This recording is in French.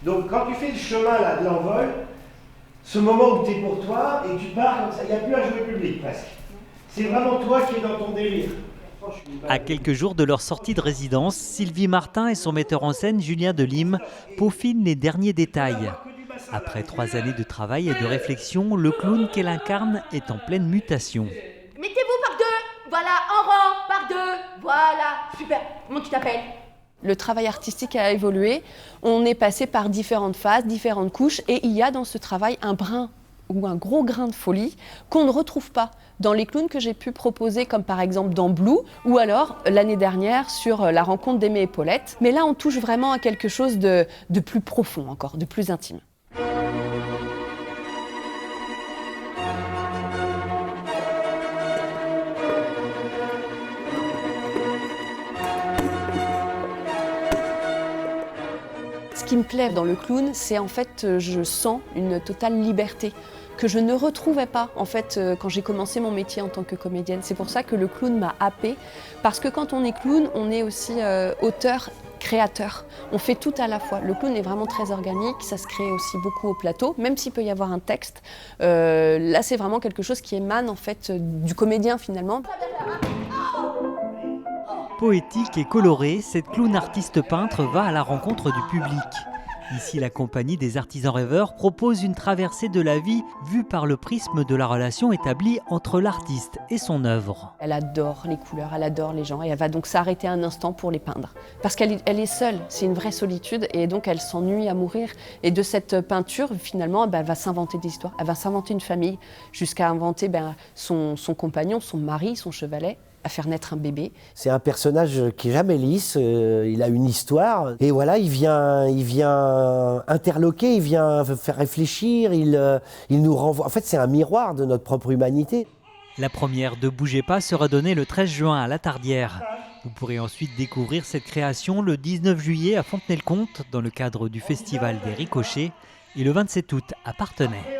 Donc quand tu fais le chemin là, de l'envol, ce moment où tu es pour toi et tu pars comme ça, il n'y a plus un jouet public presque. C'est vraiment toi qui es dans ton délire. À quelques jours de leur sortie de résidence, Sylvie Martin et son metteur en scène Julien Delim peaufinent les derniers détails. Après 3 années de travail et de réflexion, le clown qu'elle incarne est en pleine mutation. Mettez-vous par deux, voilà, en rang, par deux, voilà, super. Comment tu t'appelles ? Le travail artistique a évolué, on est passé par différentes phases, différentes couches, et il y a dans ce travail un brin ou un gros grain de folie qu'on ne retrouve pas dans les clowns que j'ai pu proposer, comme par exemple dans Blue, ou alors l'année dernière sur La rencontre d'Aimé et Paulette. Mais là, on touche vraiment à quelque chose de plus profond encore, de plus intime. Ce qui me plaît dans le clown, c'est en fait, je sens une totale liberté que je ne retrouvais pas en fait quand j'ai commencé mon métier en tant que comédienne. C'est pour ça que le clown m'a happée, parce que quand on est clown, on est aussi auteur, créateur. On fait tout à la fois. Le clown est vraiment très organique, ça se crée aussi beaucoup au plateau, même s'il peut y avoir un texte. Là, c'est vraiment quelque chose qui émane en fait du comédien finalement. Poétique et colorée, cette clown artiste peintre va à la rencontre du public. Ici, la compagnie des artisans rêveurs propose une traversée de la vie vue par le prisme de la relation établie entre l'artiste et son œuvre. Elle adore les couleurs, elle adore les gens et elle va donc s'arrêter un instant pour les peindre. Parce qu'elle est seule, c'est une vraie solitude et donc elle s'ennuie à mourir. Et de cette peinture, finalement, elle va s'inventer des histoires, elle va s'inventer une famille jusqu'à inventer son compagnon, son mari, son chevalet, à faire naître un bébé. C'est un personnage qui est jamais lisse, il a une histoire et voilà, il vient interloquer, il vient faire réfléchir, il nous renvoie. En fait, c'est un miroir de notre propre humanité. La première de Bougez pas sera donnée le 13 juin à La Tardière. Vous pourrez ensuite découvrir cette création le 19 juillet à Fontenay-le-Comte dans le cadre du festival des Ricochets et le 27 août à Parthenay.